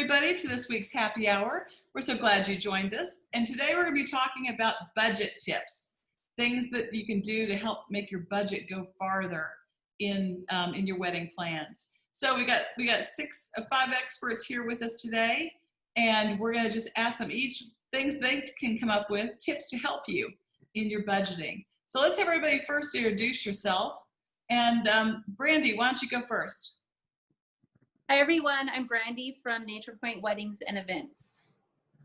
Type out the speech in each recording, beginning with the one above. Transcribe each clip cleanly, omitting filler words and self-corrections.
everybody to this week's happy hour. We're so glad you joined us. And today we're going to be talking about budget tips, things that you can do to help make your budget go farther in your wedding plans. So we got five experts here with us today, and we're going to just ask them each things they can come up with, tips to help you in your budgeting. So let's have everybody first introduce yourself. And Brandy, why don't you go first? Hi everyone, I'm Brandy from Nature Point Weddings and Events.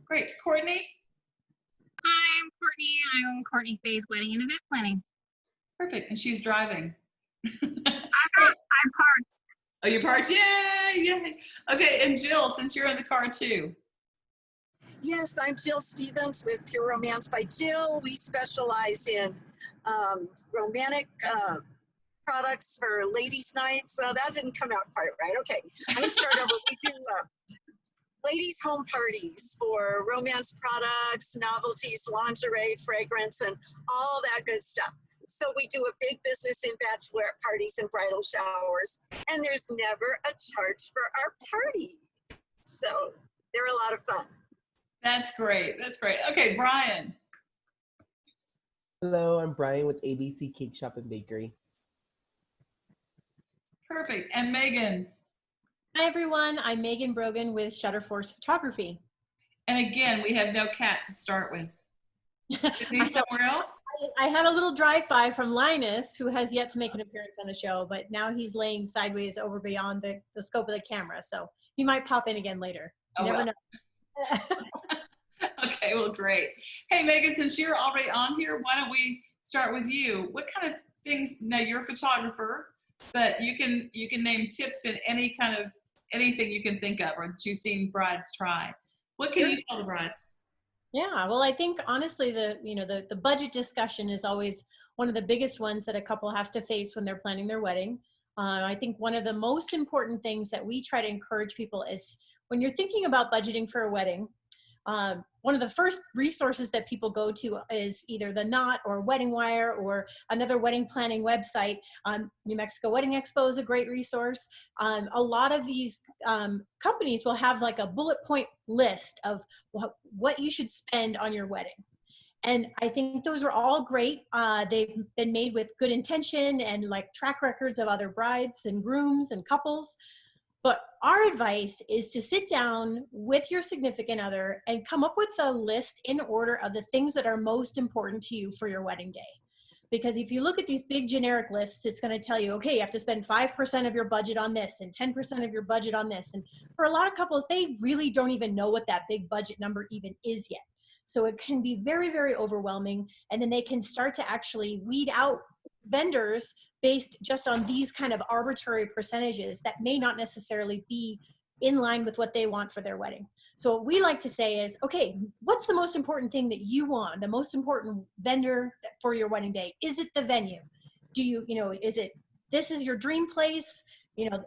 Great. Courtney? Hi, I'm Courtney. I'm Courtney Faye's Wedding and Event Planning. Perfect. And she's driving. I'm parked. Oh, you're parked? Yay! Yay! Okay, and Jill, since you're in the car too. Yes, I'm Jill Stevens with Pure Romance by Jill. We specialize in romantic products for ladies' nights. So that didn't come out quite right. Okay, I'm going to start over. We do ladies' home parties for romance products, novelties, lingerie, fragrance, and all that good stuff. So we do a big business in bachelorette parties and bridal showers, and there's never a charge for our party. So they're a lot of fun. That's great. That's great. Okay, Brian. Hello, I'm Brian with ABC Cake Shop and Bakery. Perfect. And Megan. Hi everyone, I'm Megan Brogan with Shutterforce Photography. And again, we have no cat to start with. Need somewhere else? I had a little drive-by from Linus, who has yet to make an appearance on the show, but now he's laying sideways over beyond the scope of the camera, so he might pop in again later. You never know. Okay, well, great. Hey, Megan, since you're already on here, why don't we start with you? What kind of things, now you're a photographer, but you can name tips in any kind of anything you can think of or that you've seen brides try. What can you tell the brides? Yeah, well, I think honestly, the budget discussion is always one of the biggest ones that a couple has to face when they're planning their wedding. I think one of the most important things that we try to encourage people is when you're thinking about budgeting for a wedding, one of the first resources that people go to is either the Knot or Wedding Wire or another wedding planning website. New Mexico Wedding Expo is a great resource. A lot of these companies will have like a bullet point list of what you should spend on your wedding. And I think those are all great. They've been made with good intention and like track records of other brides and grooms and couples. But our advice is to sit down with your significant other and come up with a list in order of the things that are most important to you for your wedding day. Because if you look at these big generic lists, it's going to tell you, okay, you have to spend 5% of your budget on this and 10% of your budget on this. And for a lot of couples, they really don't even know what that big budget number even is yet. So it can be very, very overwhelming. And then they can start to actually weed out vendors based just on these kind of arbitrary percentages that may not necessarily be in line with what they want for their wedding. So what we like to say is, okay, what's the most important thing that you want, the most important vendor for your wedding day? Is it the venue? Do you, is it, this is your dream place?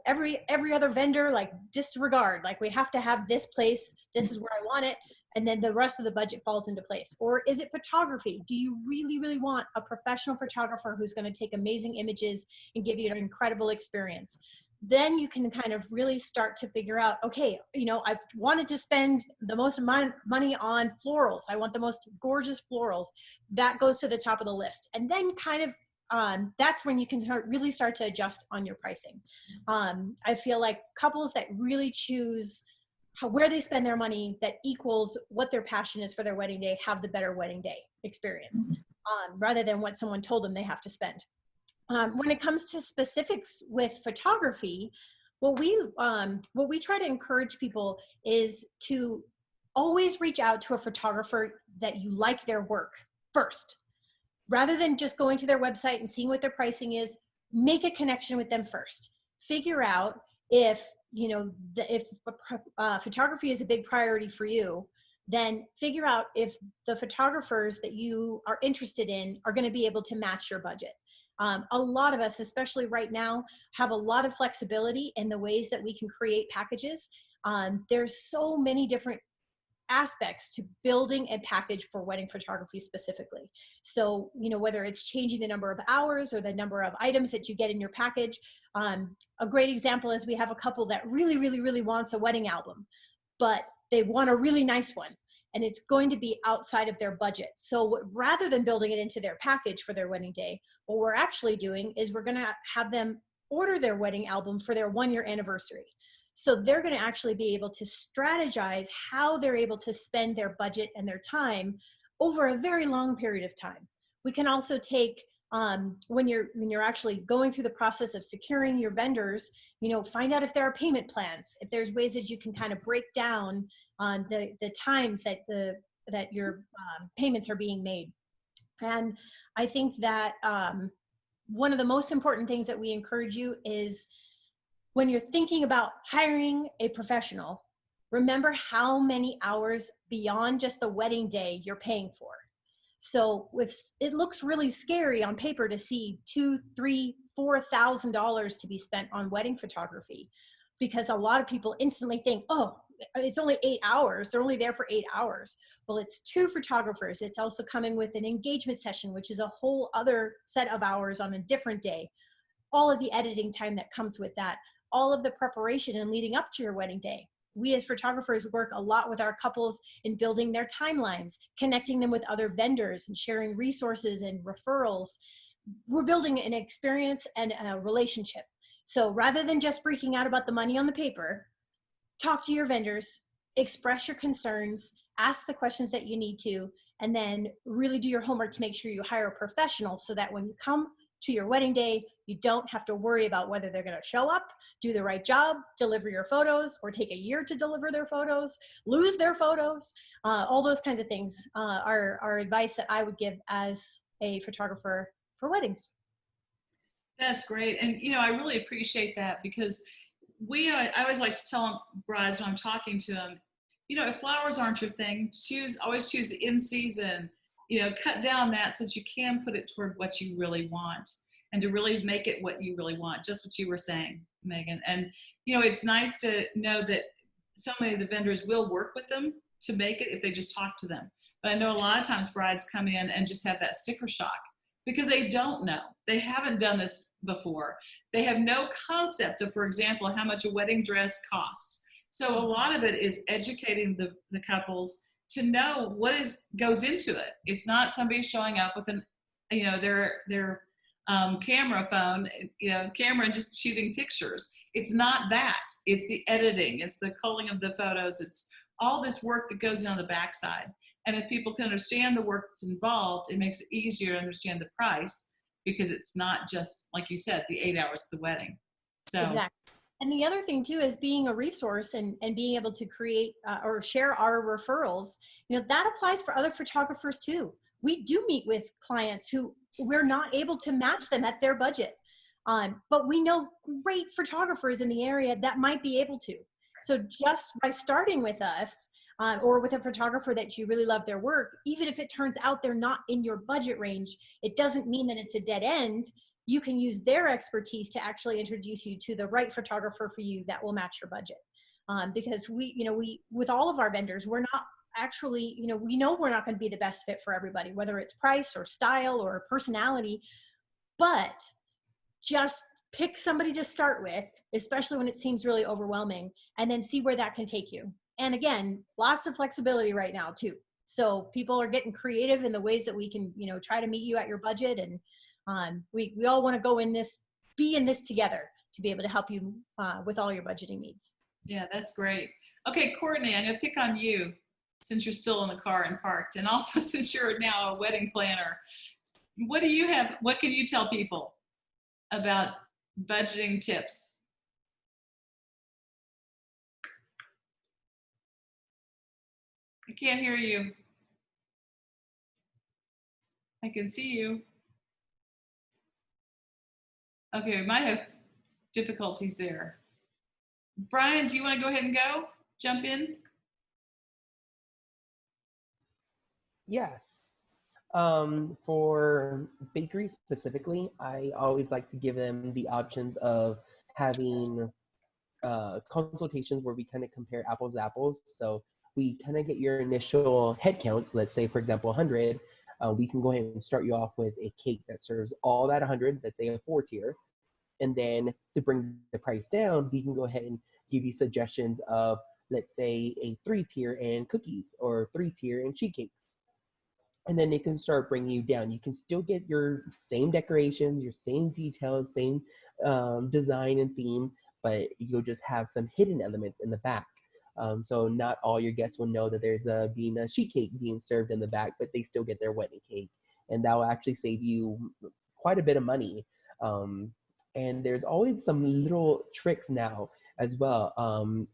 Every other vendor, like disregard, like we have to have this place, this is where I want it. And then the rest of the budget falls into place. Or is it photography? Do you really, really want a professional photographer who's going to take amazing images and give you an incredible experience? Then you can kind of really start to figure out, okay, I've wanted to spend the most money on florals. I want the most gorgeous florals. That goes to the top of the list. And then kind of that's when you can really start to adjust on your pricing. I feel like couples that really choose where they spend their money that equals what their passion is for their wedding day have the better wedding day experience, rather than what someone told them they have to spend. When it comes to specifics with photography, what we try to encourage people is to always reach out to a photographer that you like their work first. Rather than just going to their website and seeing what their pricing is, make a connection with them first. Figure out if photography is a big priority for you, then figure out if the photographers that you are interested in are going to be able to match your budget. A lot of us, especially right now, have a lot of flexibility in the ways that we can create packages. There's so many different aspects to building a package for wedding photography specifically. So, whether it's changing the number of hours or the number of items that you get in your package. A great example is we have a couple that really, really, really wants a wedding album. but they want a really nice one, and it's going to be outside of their budget. So rather than building it into their package for their wedding day, what we're actually doing is we're going to have them order their wedding album for their 1-year anniversary. So they're going to actually be able to strategize how they're able to spend their budget and their time over a very long period of time. We can also take when you're actually going through the process of securing your vendors, find out if there are payment plans, if there's ways that you can kind of break down on the times that your payments are being made. And I think that one of the most important things that we encourage you is, when you're thinking about hiring a professional, remember how many hours beyond just the wedding day you're paying for. So if it looks really scary on paper to see $2,000, $3,000, $4,000 to be spent on wedding photography, because a lot of people instantly think, oh, it's only 8 hours. They're only there for 8 hours. Well, it's 2 photographers. It's also coming with an engagement session, which is a whole other set of hours on a different day. All of the editing time that comes with that, all of the preparation and leading up to your wedding day. We as photographers work a lot with our couples in building their timelines, connecting them with other vendors and sharing resources and referrals. We're building an experience and a relationship. So rather than just freaking out about the money on the paper, talk to your vendors, express your concerns, ask the questions that you need to, and then really do your homework to make sure you hire a professional so that when you come to your wedding day, you don't have to worry about whether they're going to show up, do the right job, deliver your photos, or take a year to deliver their photos, lose their photos. All those kinds of things are advice that I would give as a photographer for weddings. That's great. And, I really appreciate that, because I always like to tell brides when I'm talking to them, if flowers aren't your thing, always choose the in season, cut down that so that you can put it toward what you really want, and to really make it what you really want, just what you were saying, Megan. And, it's nice to know that so many of the vendors will work with them to make it if they just talk to them. But I know a lot of times brides come in and just have that sticker shock because they don't know. They haven't done this before. They have no concept of, for example, how much a wedding dress costs. So a lot of it is educating the couples to know what goes into it. It's not somebody showing up with their camera phone, camera and just shooting pictures. It's not that. It's the editing. It's the culling of the photos. It's all this work that goes in on the backside. And if people can understand the work that's involved, it makes it easier to understand the price, because it's not just, like you said, the 8 hours of the wedding. So exactly. And the other thing too is being a resource and being able to create or share our referrals. That applies for other photographers too. We do meet with clients who we're not able to match them at their budget, but we know great photographers in the area that might be able to. So just by starting with us or with a photographer that you really love their work, even if it turns out they're not in your budget range, it doesn't mean that it's a dead end. You can use their expertise to actually introduce you to the right photographer for you that will match your budget. Because we, with all of our vendors, we're not actually, we know we're not going to be the best fit for everybody, whether it's price or style or personality, but just pick somebody to start with, especially when it seems really overwhelming, and then see where that can take you. And again, lots of flexibility right now too. So people are getting creative in the ways that we can, try to meet you at your budget. And we all want to be in this together to be able to help you with all your budgeting needs. Yeah, that's great. Okay, Courtney, I'm going to pick on you since you're still in the car and parked, and also since you're now a wedding planner. What can you tell people about budgeting tips? I can't hear you. I can see you. Okay, we might have difficulties there. Brian, do you want to go ahead and jump in? Yes. For bakeries specifically, I always like to give them the options of having consultations where we kind of compare apples to apples. So we kind of get your initial head counts. Let's say, for example, 100. We can go ahead and start you off with a cake that serves all that 100, let's say a 4-tier. And then to bring the price down, we can go ahead and give you suggestions of let's say a 3-tier and cookies or 3-tier and sheet cakes. And then it can start bringing you down. You can still get your same decorations, your same details, same design and theme, but you'll just have some hidden elements in the back. So not all your guests will know that there's being a sheet cake being served in the back, but they still get their wedding cake. And that will actually save you quite a bit of money. And there's always some little tricks now as well,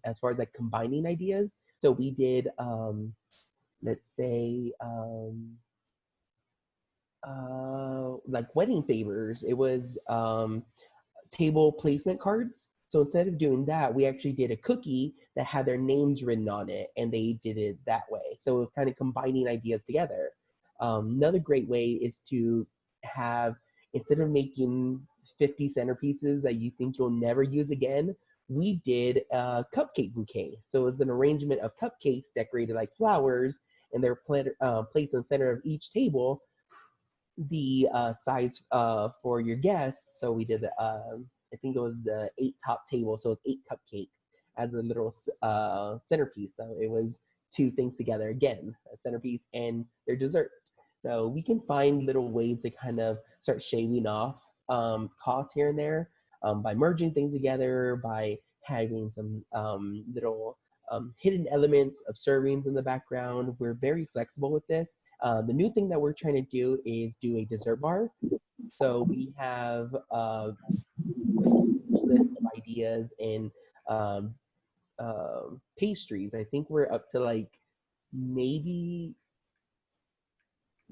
as far as like combining ideas. So we did, let's say, like wedding favors. It was table placement cards. So instead of doing that, we actually did a cookie that had their names written on it, and they did it that way. So it was kind of combining ideas together. Another great way is to have, instead of making 50 centerpieces that you think you'll never use again, we did a cupcake bouquet. So it was an arrangement of cupcakes decorated like flowers, and they're placed in the center of each table. The size for your guests. So we did, I think it was the 8 top table. So it's 8 cupcakes as a little centerpiece. So it was 2 things together again, a centerpiece and their dessert. So we can find little ways to kind of start shaving off costs here and there by merging things together, by having some little hidden elements of servings in the background. We're very flexible with this. The new thing that we're trying to do is do a dessert bar. So we have a list of ideas and pastries. I think we're up to like maybe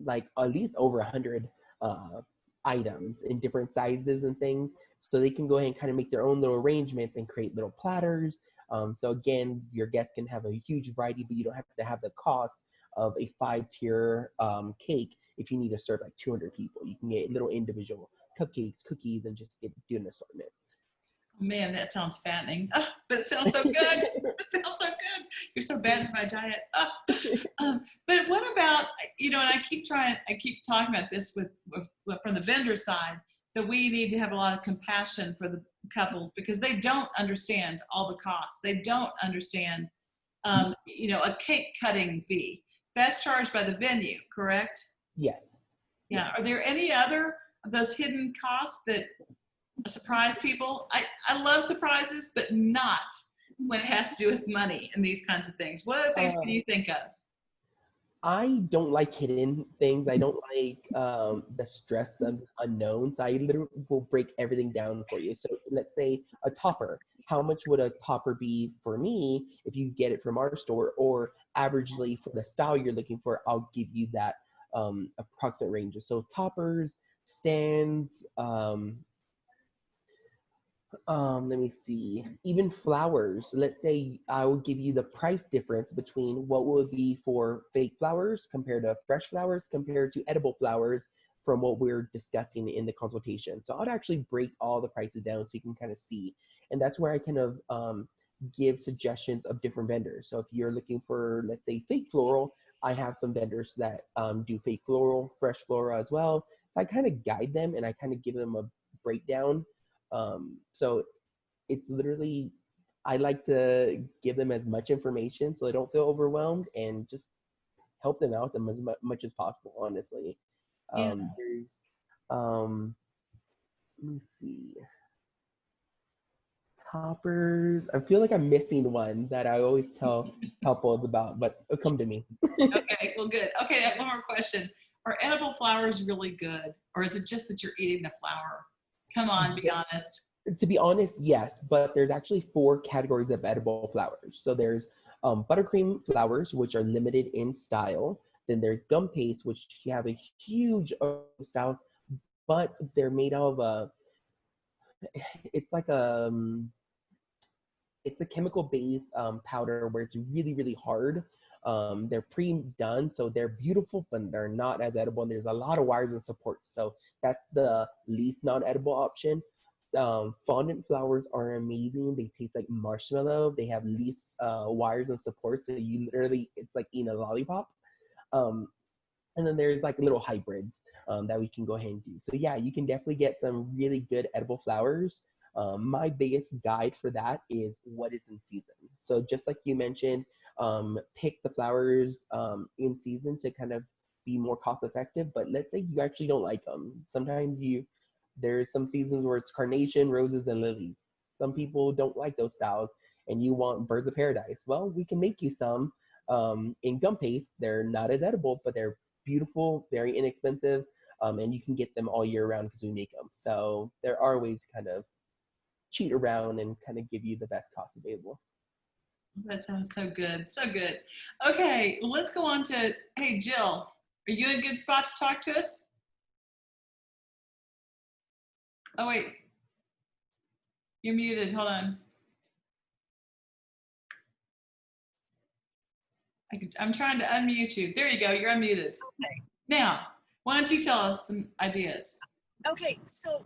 like at least over 100 items in different sizes and things. So they can go ahead and kind of make their own little arrangements and create little platters. So again, your guests can have a huge variety, but you don't have to have the cost of a 5-tier cake. If you need to serve like 200 people, you can get little individual cupcakes, cookies, and just do an assortment. Man, that sounds fattening. Oh, but it sounds so good. It sounds so good. You're so bad for my diet. Oh. But what about, and I keep talking about this with from the vendor side, that we need to have a lot of compassion for the couples because they don't understand all the costs. They don't understand, a cake cutting fee. That's charged by the venue, correct? Yes. Yeah. Are there any other of those hidden costs that surprise people? I love surprises, but not when it has to do with money and these kinds of things. What other things can you think of? I don't like hidden things. I don't like the stress of unknown. So I literally will break everything down for you. So let's say a topper. How much would a topper be for me if you get it from our store? Or averagely for the style you're looking for, I'll give you that approximate ranges. So toppers, stands, let me see, even flowers. Let's say I will give you the price difference between what will it be for fake flowers compared to fresh flowers compared to edible flowers from what we're discussing in the consultation. So I'd actually break all the prices down so you can kind of see. And that's where I kind of give suggestions of different vendors. So if you're looking for, let's say, fake floral, I have some vendors that do fake floral, fresh floral as well. So I kind of guide them and I kind of give them a breakdown. So it's literally, I like to give them as much information so they don't feel overwhelmed and just help them out them as much as possible, honestly. Yeah. There's, let me see, toppers. I feel like I'm missing one that I always tell couples about, but it'll come to me. Okay, well, good. Okay, I have one more question. Are edible flowers really good? Or is it just that you're eating the flower? Come on, be honest. To be honest, yes, but there's actually 4 categories of edible flowers. So there's buttercream flowers, which are limited in style. Then there's gum paste, which you have a huge styles, but they're made of it's like it's a chemical-based powder where it's really, really hard. They're pre-done, so they're beautiful, but they're not as edible. And there's a lot of wires and supports, so that's the least non-edible option. Fondant flowers are amazing. They taste like marshmallow. They have least wires and supports, so you literally, it's like eating a lollipop. And then there's like little hybrids that we can go ahead and do. So yeah, you can definitely get some really good edible flowers. My biggest guide for that is what is in season. So just like you mentioned, pick the flowers in season to kind of be more cost effective. But let's say you actually don't like them. Sometimes there's some seasons where it's carnation, roses, and lilies. Some people don't like those styles, and you want birds of paradise. Well, we can make you some in gum paste. They're not as edible, but they're beautiful, very inexpensive, and you can get them all year round because we make them. So there are ways to kind of cheat around and kind of give you the best cost available. That sounds so good. So good. Okay, let's go on to, hey, Jill, are you in a good spot to talk to us? Oh, wait. You're muted. Hold on. I'm trying to unmute you. There you go. You're unmuted. Okay. Now, why don't you tell us some ideas? Okay, so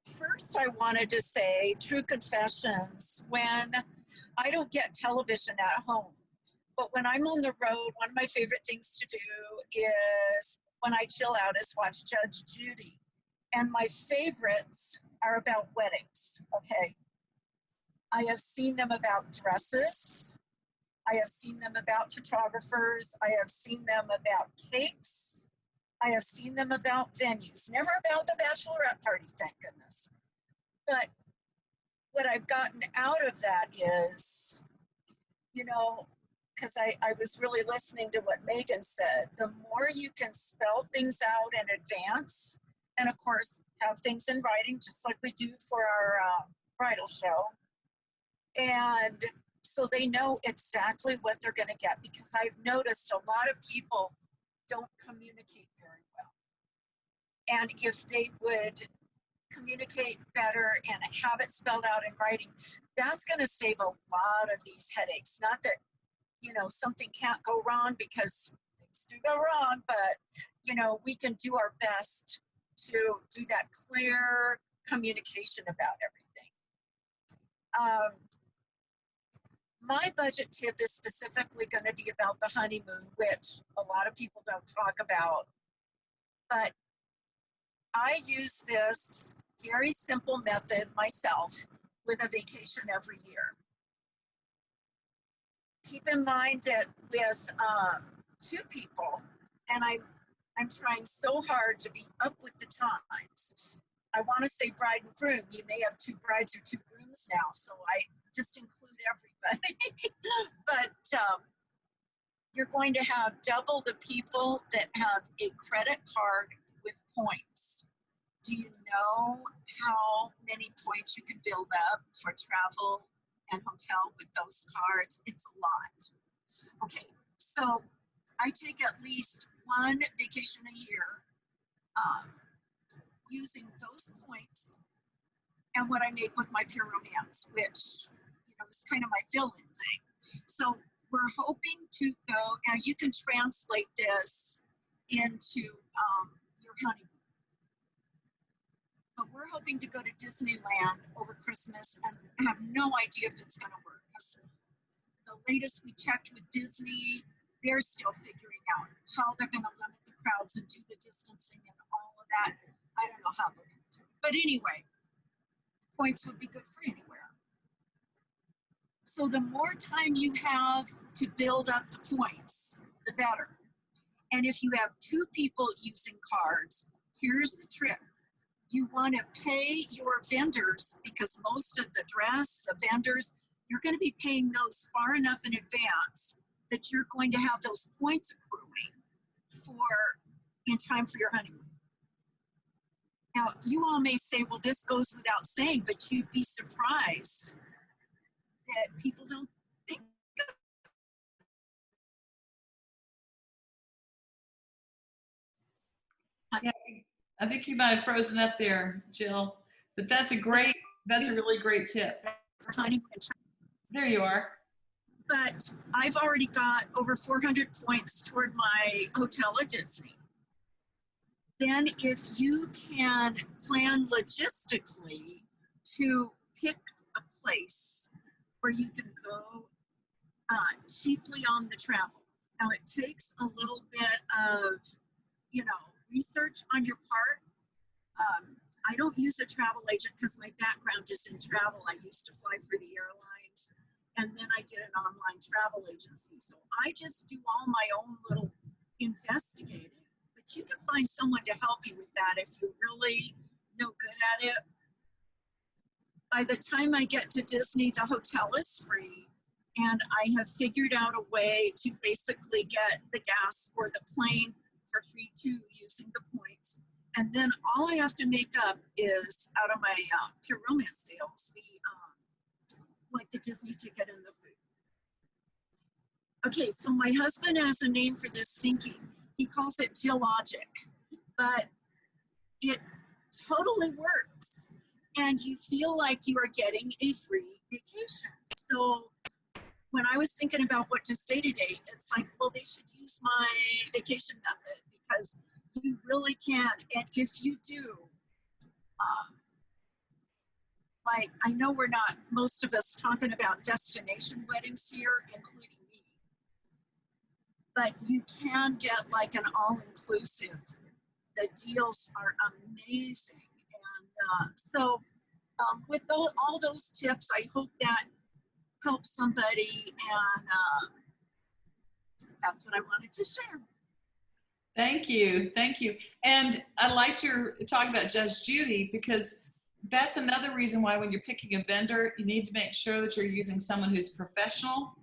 first I wanted to say, true confessions, when I don't get television at home, but when I'm on the road, one of my favorite things to do is when I chill out is watch Judge Judy. And my favorites are about weddings, okay? I have seen them about dresses. I have seen them about photographers. I have seen them about cakes. I have seen them about venues, never about the bachelorette party, thank goodness. But what I've gotten out of that is, you know, because I was really listening to what Megan said, the more you can spell things out in advance, and of course, have things in writing, just like we do for our bridal show. And so they know exactly what they're going to get, because I've noticed a lot of people don't communicate very well. And if they would communicate better and have it spelled out in writing, that's going to save a lot of these headaches. Not that, you know, something can't go wrong, because things do go wrong, but, you know, we can do our best to do that clear communication about everything. My budget tip is specifically going to be about the honeymoon, which a lot of people don't talk about. But I use this very simple method myself with a vacation every year. Keep in mind that with two people, and I'm trying so hard to be up with the times. I want to say bride and groom. You may have two brides or two grooms now, so I just include everybody. But you're going to have double the people that have a credit card with points. Do you know how many points you can build up for travel and hotel with those cards? It's a lot. Okay, so I take at least one vacation a year using those points and what I make with my Pure Romance, which, you know, is kind of my fill-in thing. So we're hoping to go, and you can translate this into your honeymoon. But we're hoping to go to Disneyland over Christmas, and have no idea if it's going to work. The latest we checked with Disney, they're still figuring out how they're going to limit the crowds and do the distancing and all of that. I don't know how they're going to do it. But anyway, points would be good for anywhere. So the more time you have to build up the points, the better. And if you have two people using cards, here's the trick. You want to pay your vendors, because most of the dress, the vendors, you're going to be paying those far enough in advance that you're going to have those points accruing in time for your honeymoon. Now, you all may say, well, this goes without saying, but you'd be surprised that people don't think. Yeah, I think you might have frozen up there, Jill, but that's a really great tip. There you are. But I've already got over 400 points toward my hotel at Disney. Then if you can plan logistically to pick a place where you can go cheaply on the travel. Now it takes a little bit of, research on your part. I don't use a travel agent because my background is in travel. I used to fly for the airlines, and then I did an online travel agency. So I just do all my own little investigating. But you can find someone to help you with that if you're really no good at it. By the time I get to Disney, the hotel is free, and I have figured out a way to basically get the gas or the plane for free too, using the points. And then all I have to make up is out of my Pure Romance sales, like the Disney ticket and the food. Okay, so my husband has a name for this sinking. He calls it geologic, but it totally works. And you feel like you are getting a free vacation. So when I was thinking about what to say today, it's like, well, they should use my vacation method because you really can. And if you do, like, I know we're not, most of us talking about destination weddings here, including me, but you can get like an all-inclusive. The deals are amazing. And so with all those tips, I hope that helps somebody, and that's what I wanted to share. Thank you. Thank you. And I liked your talk about Judge Judy, because that's another reason why when you're picking a vendor, you need to make sure that you're using someone who's professional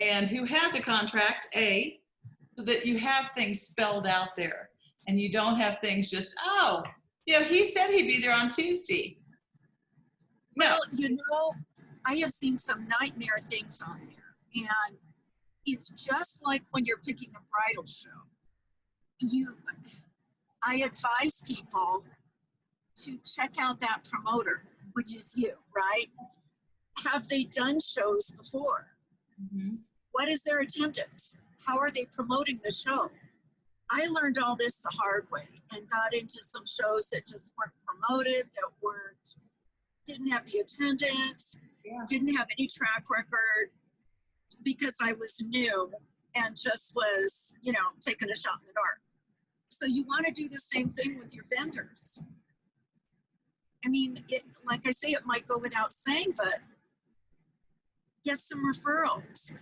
and who has a contract, so that you have things spelled out there and you don't have things just, oh, he said he'd be there on Tuesday. No. Well, I have seen some nightmare things on there, and it's just like when you're picking a bridal show. I advise people to check out that promoter, which is you, right? Have they done shows before? Mm-hmm. What is their attendance? How are they promoting the show? I learned all this the hard way and got into some shows that just weren't promoted, that didn't have the attendance, didn't have any track record, because I was new and just was, taking a shot in the dark. So you want to do the same thing with your vendors. I mean, like I say, it might go without saying, but get some referrals.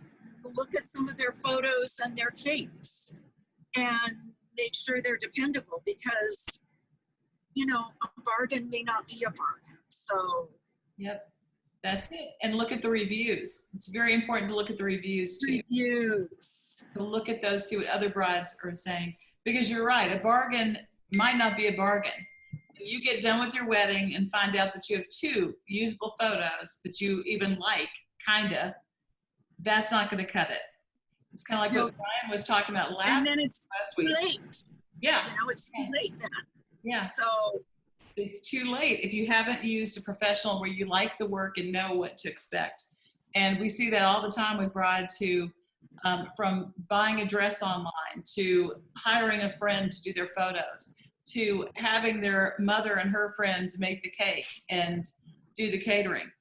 Look at some of their photos and their cakes and make sure they're dependable, because, a bargain may not be a bargain. So. Yep. That's it. And look at the reviews. It's very important to look at the reviews too. To look at those, see what other brides are saying. Because you're right, a bargain might not be a bargain. When you get done with your wedding and find out that you have 2 usable photos that you even like, that's not going to cut it. It's kind of like what Brian was talking about last week. And then it's too late. Yeah. It's too late then. Yeah. So it's too late if you haven't used a professional where you like the work and know what to expect. And we see that all the time with brides who, from buying a dress online to hiring a friend to do their photos, to having their mother and her friends make the cake and do the catering.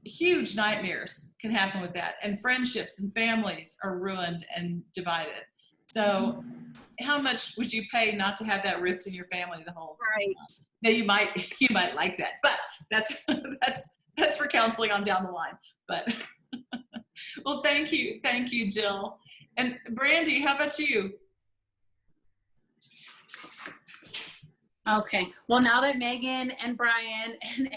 Huge nightmares can happen with that. And friendships and families are ruined and divided. So how much would you pay not to have that rift in your family the whole time? Right. Now you might like that, but that's for counseling on down the line. But well, thank you, Jill. And Brandy, how about you? Okay. Well, now that Megan and Brian and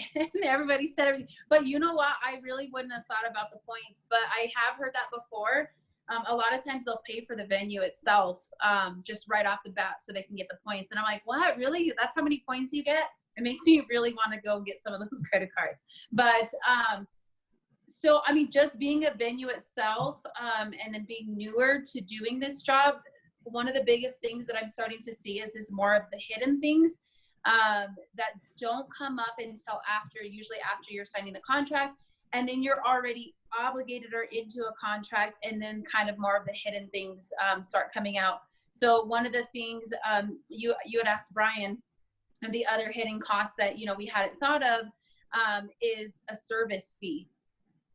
everybody said everything, but you know what? I really wouldn't have thought about the points, but I have heard that before. A lot of times they'll pay for the venue itself, just right off the bat so they can get the points. And I'm like, what? Really? That's how many points you get? It makes me really want to go get some of those credit cards. But so, I mean, just being a venue itself, and then being newer to doing this job, one of the biggest things that I'm starting to see is more of the hidden things that don't come up until usually after you're signing the contract. And then you're already obligated or into a contract, and then kind of more of the hidden things start coming out. So one of the things you had asked Brian, and the other hidden costs that we hadn't thought of is a service fee,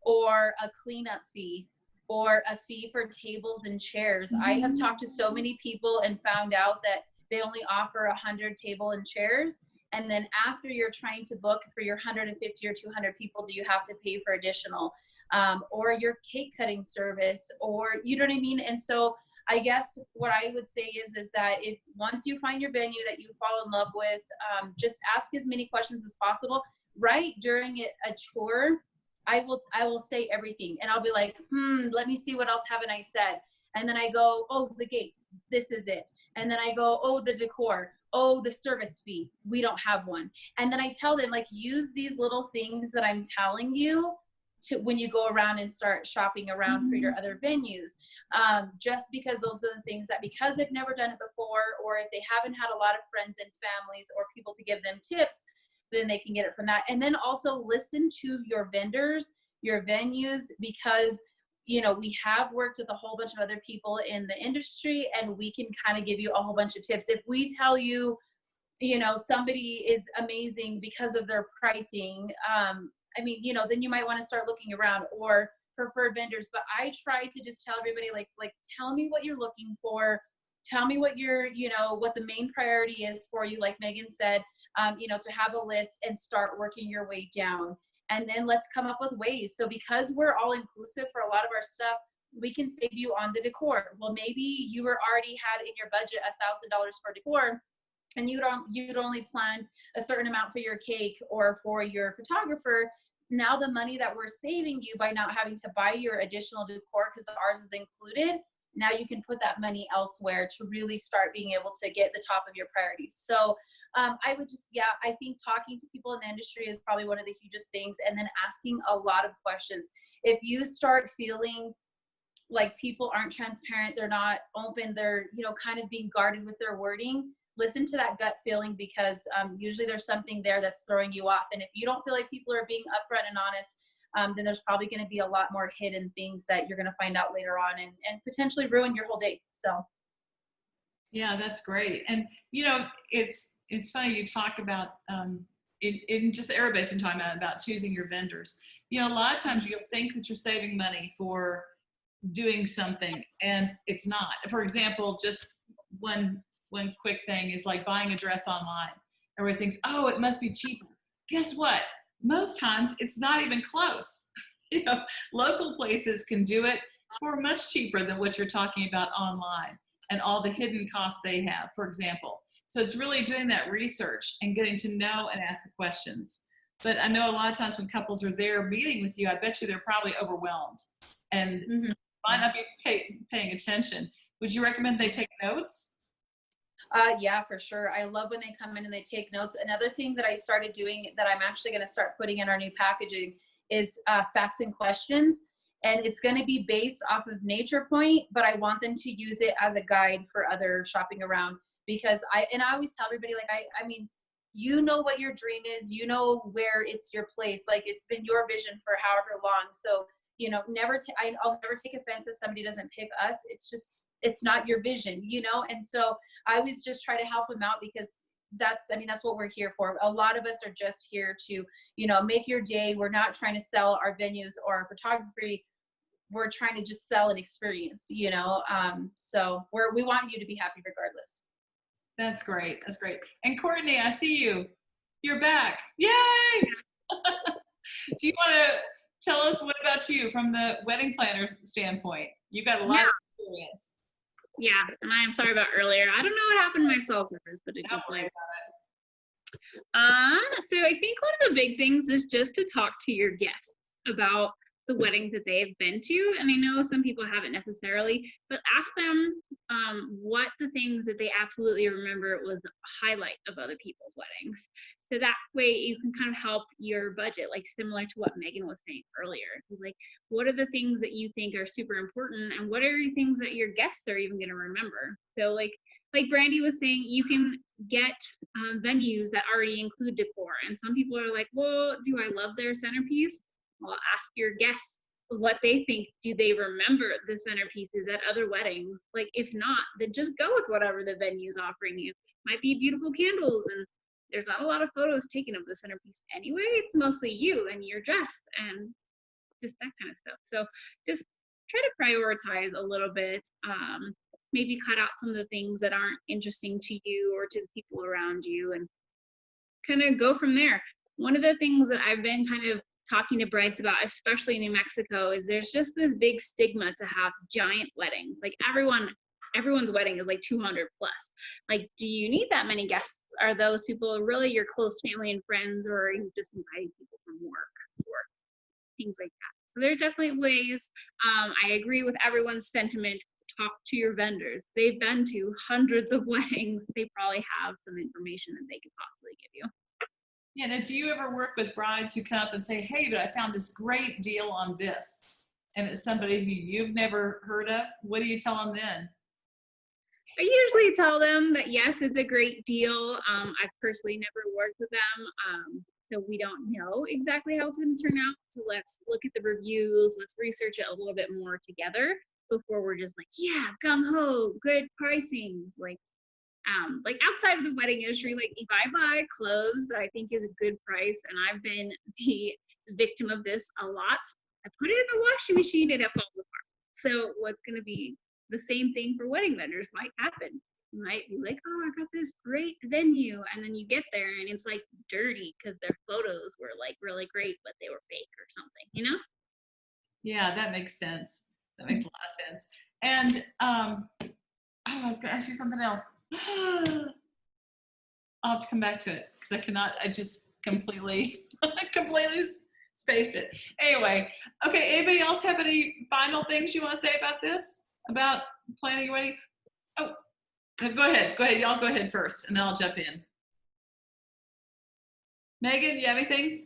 or a cleanup fee, or a fee for tables and chairs. I have talked to so many people and found out that they only offer 100 table and chairs, And then after you're trying to book for your 150 or 200 people, do you have to pay for additional, or your cake cutting service, or, you know what I mean? And so I guess what I would say is that if once you find your venue that you fall in love with, just ask as many questions as possible. Right during a tour, I will say everything, and I'll be like, let me see what else haven't I said. And then I go, oh, the gates, this is it. And then I go, oh, the decor, oh, the service fee, we don't have one. And then I tell them, like, use these little things that I'm telling you to when you go around and start shopping around for your other venues, just because those are the things that, because they've never done it before, or if they haven't had a lot of friends and families or people to give them tips, then they can get it from that. And then also listen to your vendors, your venues, because you know, we have worked with a whole bunch of other people in the industry, and we can kind of give you a whole bunch of tips. If we tell you, you know, somebody is amazing because of their pricing, I mean, you know, then you might want to start looking around, or preferred vendors. But I try to just tell everybody, like, tell me what you're looking for. Tell me what your, you know, what the main priority is for you, like Megan said, you know, to have a list and start working your way down. And then let's come up with ways. So because we're all inclusive for a lot of our stuff, we can save you on the decor. Well, maybe you were already had in your budget $1,000 for decor, and you'd only planned a certain amount for your cake or for your photographer. Now the money that we're saving you by not having to buy your additional decor, because ours is included, now you can put that money elsewhere to really start being able to get the top of your priorities. So I would just, I think talking to people in the industry is probably one of the hugest things. And then asking a lot of questions. If you start feeling like people aren't transparent, they're not open, they're, you know, kind of being guarded with their wording, listen to that gut feeling, because usually there's something there that's throwing you off. And if you don't feel like people are being upfront and honest, then there's probably going to be a lot more hidden things that you're going to find out later on, and potentially ruin your whole day. So. Yeah, that's great. And, you know, it's funny you talk about, in just everybody's been talking about choosing your vendors. You know, a lot of times you'll think that you're saving money for doing something, and it's not. For example, just one quick thing is like buying a dress online. Everybody thinks, oh, it must be cheaper. Guess what? Most times it's not even close. You know, local places can do it for much cheaper than what you're talking about online, and all the hidden costs they have, for example. So it's really doing that research and getting to know and ask the questions. But I know a lot of times when couples are there meeting with you, I bet you they're probably overwhelmed and might not be paying attention. Would you recommend they take notes? Yeah, for sure. I love when they come in and they take notes. Another thing that I started doing that I'm actually going to start putting in our new packaging is facts and questions. And it's going to be based off of Nature Point, but I want them to use it as a guide for other shopping around. Because I always tell everybody, like, I mean, you know what your dream is, you know where it's your place. Like, it's been your vision for however long. So, you know, I'll never take offense if somebody doesn't pick us. It's just, it's not your vision, you know? And so I always just try to help them out, because that's what we're here for. A lot of us are just here to, you know, make your day. We're not trying to sell our venues or our photography. We're trying to just sell an experience, you know? So we want you to be happy regardless. That's great. That's great. And Courtney, I see you. You're back. Yay! Do you want to tell us what about you from the wedding planner standpoint? You've got a lot of experience. Yeah, and I am sorry about earlier. I don't know what happened to my cell service, but it's just like. So I think one of the big things is just to talk to your guests about the weddings that they've been to. And I know some people haven't necessarily, but ask them what the things that they absolutely remember was the highlight of other people's weddings. So that way you can kind of help your budget, like similar to what Megan was saying earlier. Like, what are the things that you think are super important, and what are the things that your guests are even going to remember? So like Brandy was saying, you can get venues that already include decor. And some people are like, well, do I love their centerpiece? Well, ask your guests what they think. Do they remember the centerpieces at other weddings? Like, if not, then just go with whatever the venue's offering you. Might be beautiful candles, and there's not a lot of photos taken of the centerpiece anyway. It's mostly you and your dress and just that kind of stuff. So just try to prioritize a little bit. Maybe cut out some of the things that aren't interesting to you or to the people around you, and kind of go from there. One of the things that I've been kind of talking to brides about, especially in New Mexico, is there's just this big stigma to have giant weddings. Like everyone's wedding is like 200 plus. Like, do you need that many guests? Are those people really your close family and friends, or are you just inviting people from work or things like that? So there are definitely ways. I agree with everyone's sentiment. Talk to your vendors. They've been to hundreds of weddings. They probably have some information that they could possibly give you. Yeah, now do you ever work with brides who come up and say, hey, but I found this great deal on this, and it's somebody who you've never heard of? What do you tell them then? I usually tell them that yes, it's a great deal. I've personally never worked with them, so we don't know exactly how it's going to turn out. So let's look at the reviews. Let's research it a little bit more together before we're just like, yeah, gung ho, good pricings. Like outside of the wedding industry, like if I buy clothes that I think is a good price, and I've been the victim of this a lot, I put it in the washing machine and it falls apart. So what's going to be the same thing for wedding vendors might happen. You might be like, oh, I got this great venue, and then you get there and it's like dirty because their photos were like really great, but they were fake or something, you know? Yeah, that makes sense. That makes a lot of sense. And I was going to ask you something else. I'll have to come back to it because I just completely spaced it. Anyway, okay, anybody else have any final things you want to say about this? About planning your wedding? Oh, go ahead. Y'all go ahead first, and then I'll jump in. Megan, you have anything?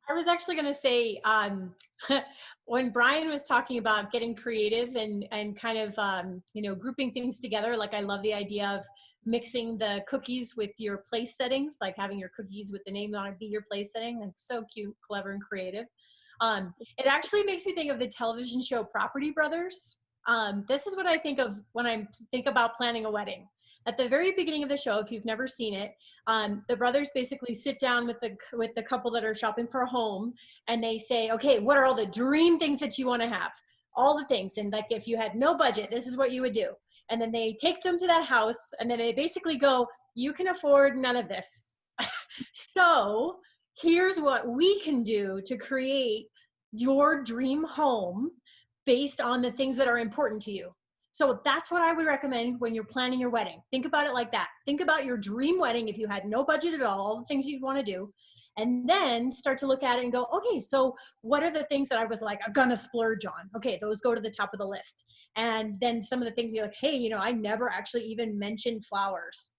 I was actually going to say, when Brian was talking about getting creative and kind of, grouping things together, like I love the idea of mixing the cookies with your place settings, like having your cookies with the name on it be your place setting. Like so cute, clever, and creative. It actually makes me think of the television show Property Brothers. This is what I think of when I think about planning a wedding. At the very beginning of the show, if you've never seen it, the brothers basically sit down with the couple that are shopping for a home, and they say, okay, what are all the dream things that you want to have? All the things. And like, if you had no budget, this is what you would do. And then they take them to that house, and then they basically go, you can afford none of this. So here's what we can do to create your dream home based on the things that are important to you. So that's what I would recommend when you're planning your wedding. Think about it like that. Think about your dream wedding if you had no budget at all the things you'd want to do, and then start to look at it and go, okay, so what are the things that I was like, I'm gonna splurge on? Okay, those go to the top of the list. And then some of the things you're like, hey, I never actually even mentioned flowers.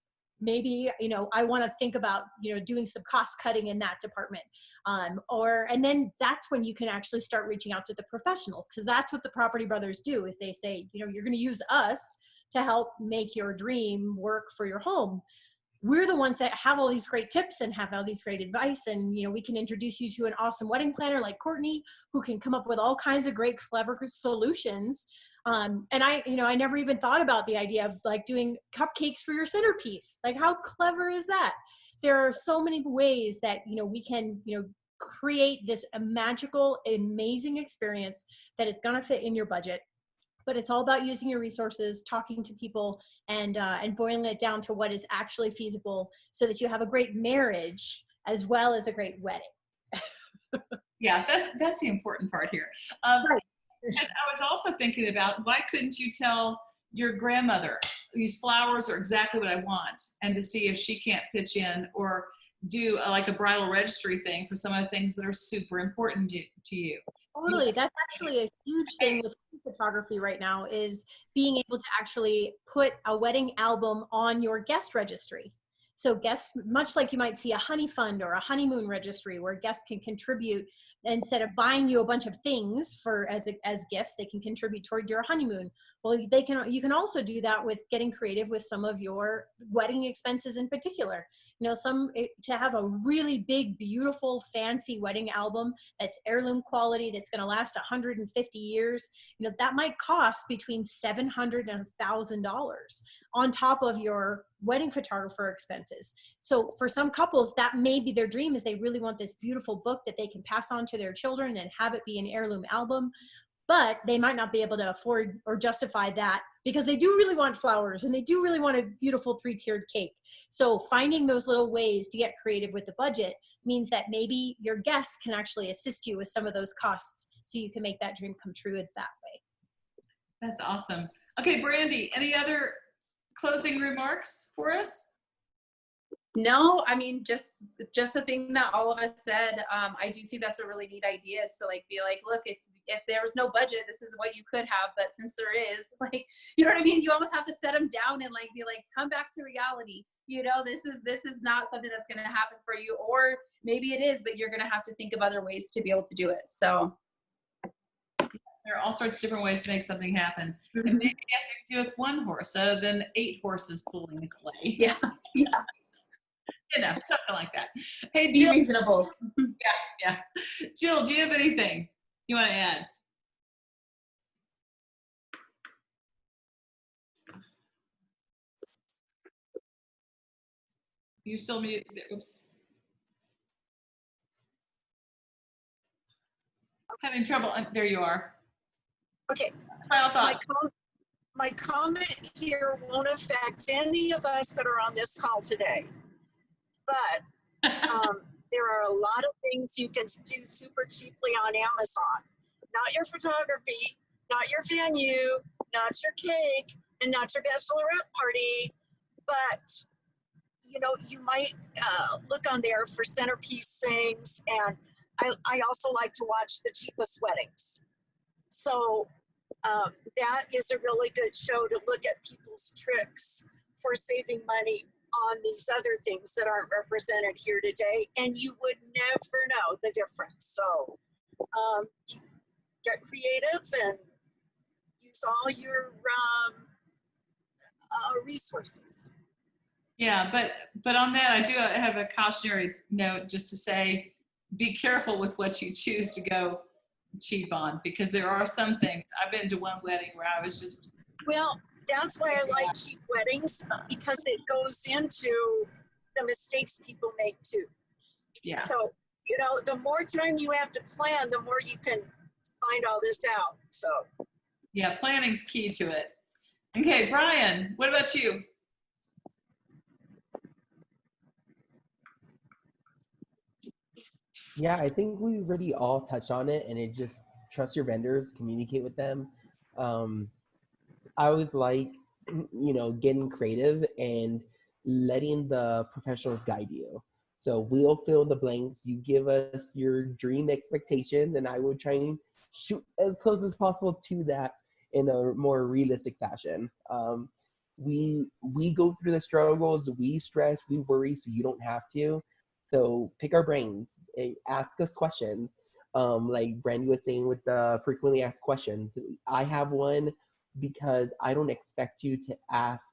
Maybe, I want to think about, doing some cost cutting in that department. And then that's when you can actually start reaching out to the professionals, because that's what the Property Brothers do, is they say, you're going to use us to help make your dream work for your home. We're the ones that have all these great tips and have all these great advice. And, we can introduce you to an awesome wedding planner like Courtney, who can come up with all kinds of great, clever solutions. And I never even thought about the idea of like doing cupcakes for your centerpiece. Like, how clever is that? There are so many ways that, we can, create this magical, amazing experience that is going to fit in your budget. But it's all about using your resources, talking to people, and boiling it down to what is actually feasible, so that you have a great marriage as well as a great wedding. Yeah, that's the important part here. Right. And I was also thinking about, why couldn't you tell your grandmother, these flowers are exactly what I want, and to see if she can't pitch in or do like a bridal registry thing for some of the things that are super important to you. Totally. That's actually a huge thing with photography right now, is being able to actually put a wedding album on your guest registry. So guests, much like you might see a honey fund or a honeymoon registry, where guests can contribute, instead of buying you a bunch of things as gifts, they can contribute toward your honeymoon. Well, you can also do that with getting creative with some of your wedding expenses in particular. To have a really big, beautiful, fancy wedding album that's heirloom quality, that's going to last 150 years, that might cost between $700 and $1,000 on top of your wedding photographer expenses. So for some couples, that may be their dream, is they really want this beautiful book that they can pass on to their children and have it be an heirloom album. but they might not be able to afford or justify that because they do really want flowers and they do really want a beautiful 3-tiered cake. So finding those little ways to get creative with the budget means that maybe your guests can actually assist you with some of those costs so you can make that dream come true that way. That's awesome. Okay, Brandy, any other closing remarks for us? No, I mean, just the thing that all of us said. I do think that's a really neat idea to like be like, look, if there was no budget, this is what you could have. But since there is, like, you know what I mean? You almost have to set them down and like be like, come back to reality. You know, this is not something that's going to happen for you, or maybe it is, but you're going to have to think of other ways to be able to do it. So there are all sorts of different ways to make something happen. And maybe you have to do it with one horse other than 8 horses pulling a sleigh. yeah. You know, something like that. Hey, Be Jill. reasonable. Yeah. Jill, do you have anything you want to add? You still mute? Oops. I'm having trouble. There you are. Okay. Final thought. My comment here won't affect any of us that are on this call today, but there are a lot of things you can do super cheaply on Amazon. Not your photography, not your venue, not your cake, and not your bachelorette party, but you know, you might look on there for centerpiece things, and I also like to watch the cheapest weddings. So that is a really good show to look at people's tricks for saving money on these other things that aren't represented here today, and you would never know the difference. So get creative and use all your resources. Yeah, but on that, I do have a cautionary note just to say, be careful with what you choose to go cheap on, because there are some things. I've been to one wedding where I was just, well, that's why I like cheap weddings, because it goes into the mistakes people make too. yeah. So, you know, the more time you have to plan, the more you can find all this out. So Yeah, planning's key to it. Okay, Brian, what about you? Yeah, I think we really all touched on it, and it just trust your vendors, communicate with them. I always like, getting creative and letting the professionals guide you. So we'll fill in the blanks. You give us your dream expectations, and I will try and shoot as close as possible to that in a more realistic fashion. We go through the struggles, we stress, we worry, so you don't have to. So pick our brains, ask us questions. Like Brandy was saying with the frequently asked questions, I have one because I don't expect you to ask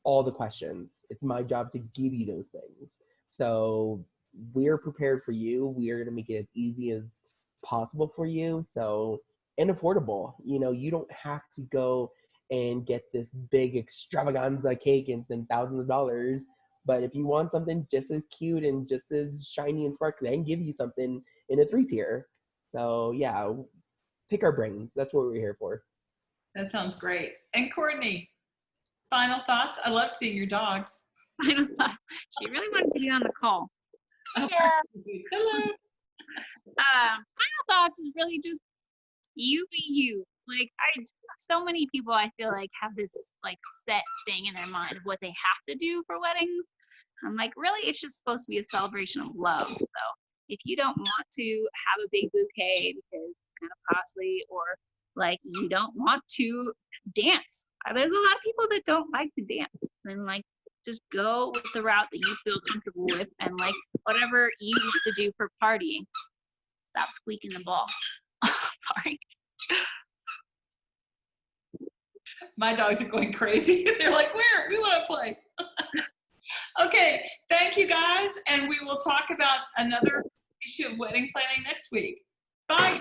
all the questions. It's my job to give you those things. So we're prepared for you. We are going to make it as easy as possible for you. So, and affordable. You don't have to go and get this big extravaganza cake and spend thousands of dollars. But if you want something just as cute and just as shiny and sparkly, I can give you something in a 3-tier. So yeah, pick our brains. That's what we're here for. That sounds great. And Courtney, final thoughts? I love seeing your dogs. Final thought. She really wanted to be on the call. Oh, Yeah. hello. Final thoughts is really just you be you. Like so many people I feel like have this like set thing in their mind of what they have to do for weddings. I'm like, really, it's just supposed to be a celebration of love. So if you don't want to have a big bouquet because it's kind of costly, or like you don't want to dance, there's a lot of people that don't like to dance, and like just go with the route that you feel comfortable with, and like whatever you want to do for partying. Stop squeaking the ball. Sorry. My dogs are going crazy. They're like, where? We want to play. Okay, thank you guys. And we will talk about another issue of wedding planning next week. Bye.